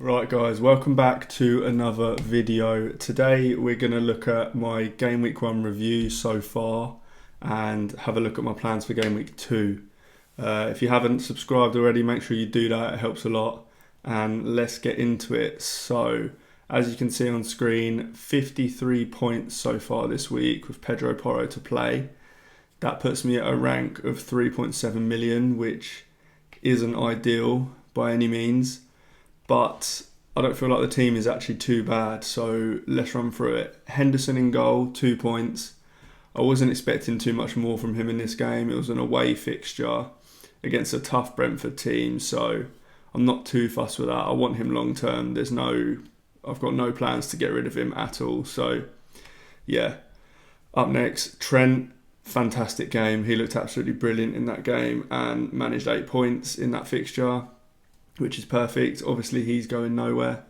Right guys, welcome back to another video. Today we're going to look at my Game Week 1 review so far and have a look at my plans for Game Week 2. If you haven't subscribed already, make sure you do that, it helps a lot. And let's get into it. So, as you can see on screen, 53 points so far this week with Pedro Porro to play. That puts me at a rank of 3.7 million, which isn't ideal by any means. But I don't feel like the team is actually too bad, so let's run through it. Henderson in goal, 2 points. I wasn't expecting too much more from him in this game. It was an away fixture against a tough Brentford team, so I'm not too fussed with that. I want him long term. I've got no plans to get rid of him at all. So yeah. Up next, Trent, fantastic game. He looked absolutely brilliant in that game and managed 8 points in that fixture, which is perfect. Obviously, he's going nowhere.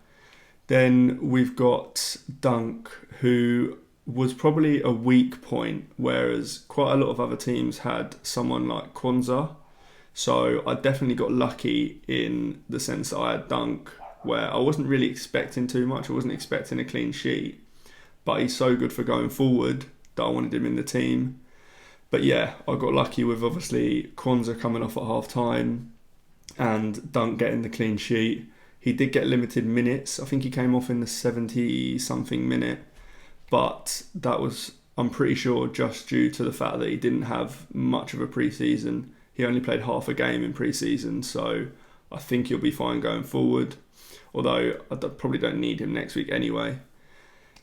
Then we've got Dunk, who was probably a weak point, whereas quite a lot of other teams had someone like Kwanzaa. So I definitely got lucky in the sense that I had Dunk, where I wasn't really expecting too much. I wasn't expecting a clean sheet, but he's so good for going forward that I wanted him in the team. But yeah, I got lucky with obviously Kwanzaa coming off at half time and Dunk getting the clean sheet. He did get limited minutes. I think he came off in the 70-something minute, but that was, I'm pretty sure, just due to the fact that he didn't have much of a pre-season. He only played half a game in pre-season, so I think he'll be fine going forward, although I probably don't need him next week anyway.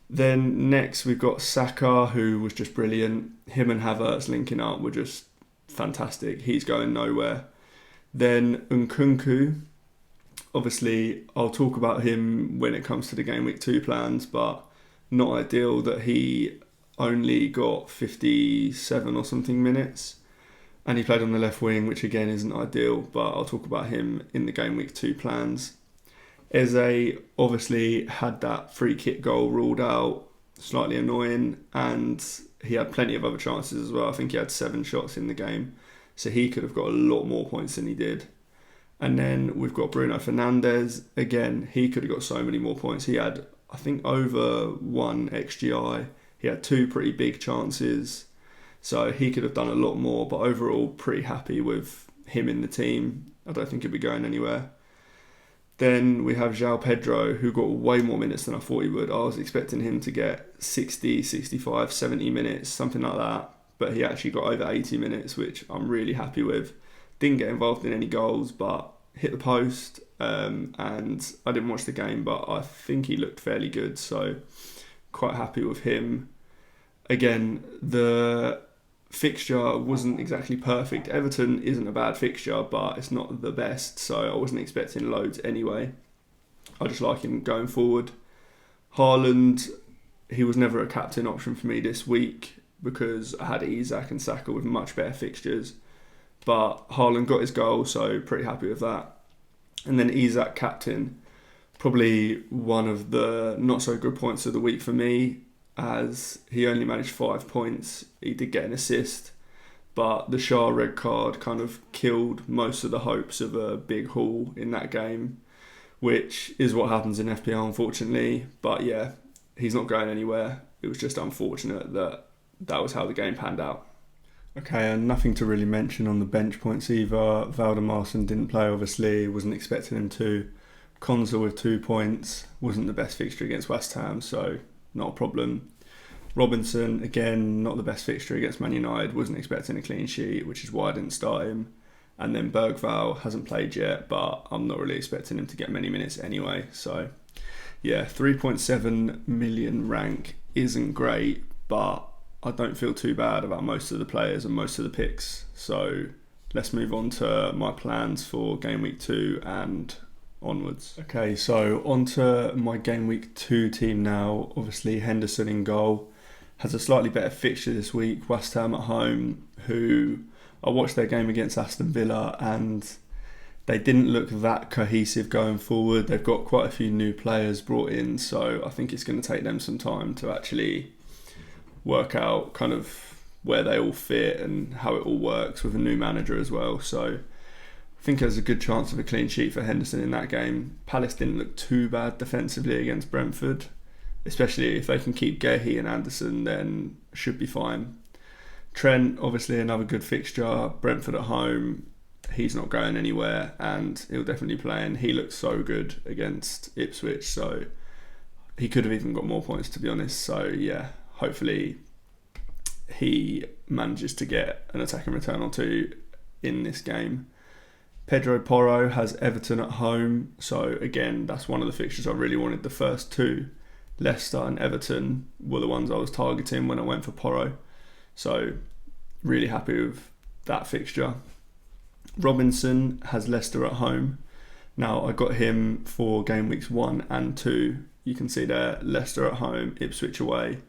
Then next we've got Saka, who was just brilliant. Him and Havertz linking up were just fantastic. He's going nowhere. Then Nkunku, obviously I'll talk about him when it comes to the Game Week 2 plans, but not ideal that he only got 57 or something minutes. And he played on the left wing, which again isn't ideal, but I'll talk about him in the Game Week 2 plans. Eze obviously had that free kick goal ruled out, slightly annoying, and he had plenty of other chances as well. I think he had 7 shots in the game. So he could have got a lot more points than he did. And then we've got Bruno Fernandes. Again, he could have got so many more points. He had, I think, over 1 XGI. He had 2 pretty big chances. So he could have done a lot more. But overall, pretty happy with him in the team. I don't think he'll be going anywhere. Then we have João Pedro, who got way more minutes than I thought he would. I was expecting him to get 60, 65, 70 minutes, something like that. But he actually got over 80 minutes, which I'm really happy with. Didn't get involved in any goals, but hit the post. And I didn't watch the game, but I think he looked fairly good. So quite happy with him. Again, the fixture wasn't exactly perfect. Everton isn't a bad fixture, but it's not the best. So I wasn't expecting loads anyway. I just like him going forward. Haaland, he was never a captain option for me this week, because I had Isak and Saka with much better fixtures. But Haaland got his goal, so pretty happy with that. And then Isak captain, probably one of the not so good points of the week for me, as he only managed 5 points. He did get an assist, but the Shah red card kind of killed most of the hopes of a big haul in that game, which is what happens in FPL, unfortunately. But yeah, he's not going anywhere. It was just unfortunate that was how the game panned out. Okay, and nothing to really mention on the bench points either. Valdemarson didn't play, obviously. Wasn't expecting him to. Konza with 2 points. Wasn't the best fixture against West Ham, so not a problem. Robinson, again, not the best fixture against Man United. Wasn't expecting a clean sheet, which is why I didn't start him. And then Bergvall hasn't played yet, but I'm not really expecting him to get many minutes anyway. So yeah, 3.7 million rank isn't great, but I don't feel too bad about most of the players and most of the picks. So let's move on to my plans for Game Week 2 and onwards. Okay, so on to my Game Week 2 team now. Obviously, Henderson in goal. Has a slightly better fixture this week. West Ham at home, who I watched their game against Aston Villa and they didn't look that cohesive going forward. They've got quite a few new players brought in, so I think it's going to take them some time to actually work out kind of where they all fit and how it all works with a new manager as well. So I think there's a good chance of a clean sheet for Henderson in that game. Palace didn't look too bad defensively against Brentford, especially if they can keep Guehi and Anderson, then should be fine. Trent, obviously another good fixture. Brentford at home, he's not going anywhere and he'll definitely play, and he looks so good against Ipswich, so he could have even got more points, to be honest. So yeah, hopefully he manages to get an attacking return or two in this game. Pedro Porro has Everton at home, so again, that's one of the fixtures I really wanted. The first two, Leicester and Everton, were the ones I was targeting when I went for Porro, so really happy with that fixture. Robinson has Leicester at home. Now, I got him for game weeks 1 and 2. You can see there, Leicester at home, Ipswich away.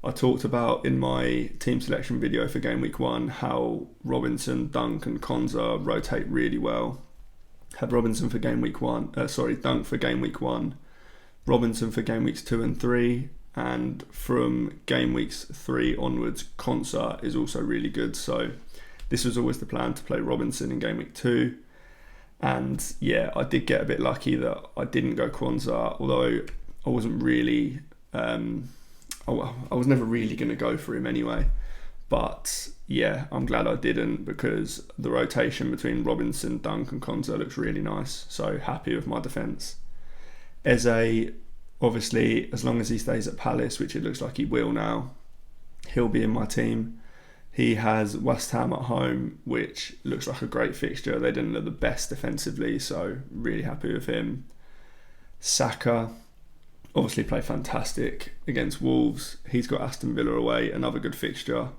I talked about in my team selection video for game week 1 how Robinson, Dunk and Konza rotate really well. Had Robinson for game week 1, Dunk for game week 1, Robinson for game weeks 2 and 3, and from game weeks 3 onwards, Konza is also really good. So this was always the plan, to play Robinson in game week 2. And yeah, I did get a bit lucky that I didn't go Konza, although I wasn't really... I was never really going to go for him anyway, but yeah, I'm glad I didn't, because the rotation between Robinson, Dunk and Konza looks really nice, so happy with my defence. Eze, obviously, as long as he stays at Palace, which it looks like he will now, he'll be in my team. He has West Ham at home, which looks like a great fixture. They didn't look the best defensively, so really happy with him. Saka obviously played fantastic against Wolves. He's got Aston Villa away, another good fixture.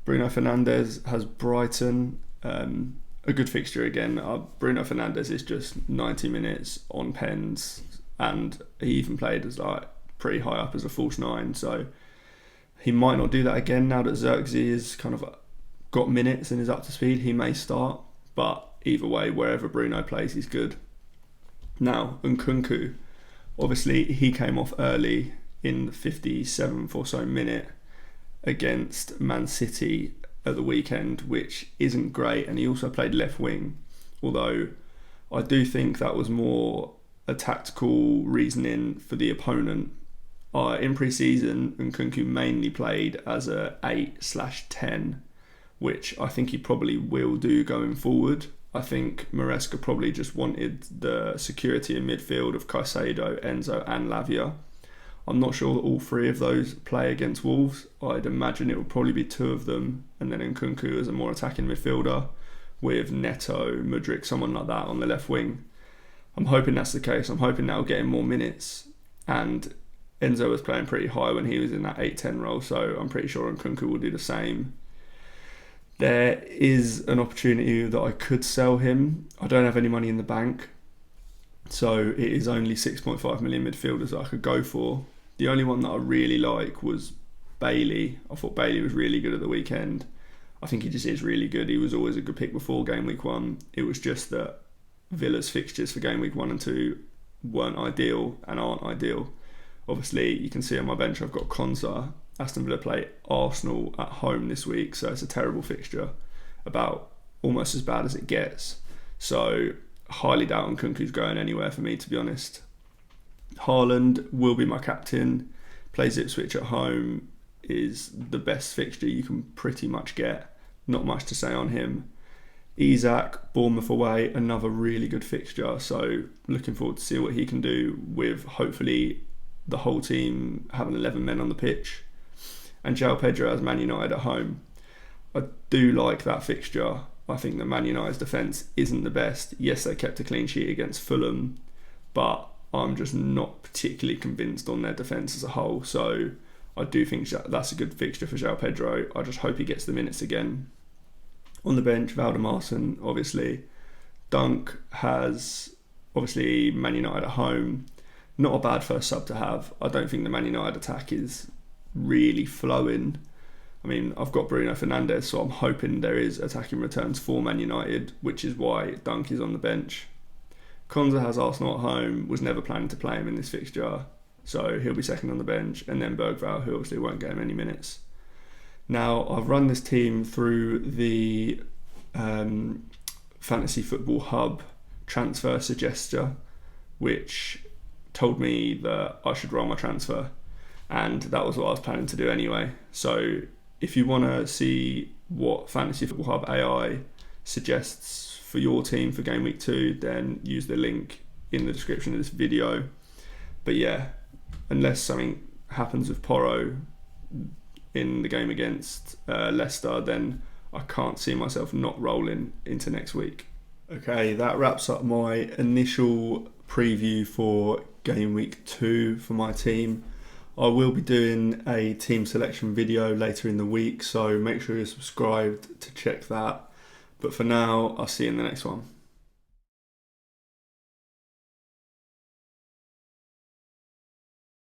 Bruno Fernandes has Brighton, a good fixture again. Bruno Fernandes is just 90 minutes on pens, and he even played as like pretty high up as a false 9, so he might not do that again now that Xerxes has kind of got minutes and is up to speed. He may start, but either way, wherever Bruno plays, he's good. Now, Nkunku, obviously, he came off early in the 57th or so minute against Man City at the weekend, which isn't great, and he also played left wing, although I do think that was more a tactical reasoning for the opponent. In pre-season, Nkunku mainly played as a 8/10, which I think he probably will do going forward. I think Maresca probably just wanted the security in midfield of Caicedo, Enzo and Lavia. I'm not sure that all three of those play against Wolves. I'd imagine it will probably be 2 of them, and then Nkunku as a more attacking midfielder with Neto, Mudryk, someone like that on the left wing. I'm hoping that's the case. I'm hoping that'll get him more minutes, and Enzo was playing pretty high when he was in that 8-10 role, so I'm pretty sure Nkunku will do the same. There is an opportunity that I could sell him. I don't have any money in the bank, so it is only 6.5 million midfielders that I could go for. The only one that I really like was Bailey. I thought Bailey was really good at the weekend. I think he just is really good. He was always a good pick before game week 1. It was just that Villa's fixtures for game week 1 and 2 weren't ideal and aren't ideal. Obviously, you can see on my bench I've got Konza. Aston Villa play Arsenal at home this week, so it's a terrible fixture, about almost as bad as it gets. So highly doubt Nkunku's going anywhere for me, to be honest. Haaland will be my captain. Plays Ipswich at home, is the best fixture you can pretty much get. Not much to say on him. Isak, Bournemouth away, another really good fixture, so looking forward to see what he can do with hopefully the whole team having 11 men on the pitch. And João Pedro has Man United at home. I do like that fixture. I think that Man United's defence isn't the best. Yes, they kept a clean sheet against Fulham, but I'm just not particularly convinced on their defence as a whole. So I do think that's a good fixture for João Pedro. I just hope he gets the minutes again. On the bench, Valdemarsson, obviously. Dunk has, obviously, Man United at home. Not a bad first sub to have. I don't think the Man United attack is really flowing. I mean, I've got Bruno Fernandes, so I'm hoping there is attacking returns for Man United, which is why Dunk is on the bench. Konza has Arsenal at home, was never planning to play him in this fixture, so he'll be second on the bench, and then Bergvall, who obviously won't get him any minutes. Now, I've run this team through the Fantasy Football Hub transfer suggester, which told me that I should roll my transfer, and that was what I was planning to do anyway. So if you want to see what Fantasy Football Hub AI suggests for your team for Game Week 2, then use the link in the description of this video. But yeah, unless something happens with Porro in the game against Leicester, then I can't see myself not rolling into next week. Okay, that wraps up my initial preview for Game Week 2 for my team. I will be doing a team selection video later in the week, so make sure you're subscribed to check that. But for now, I'll see you in the next one.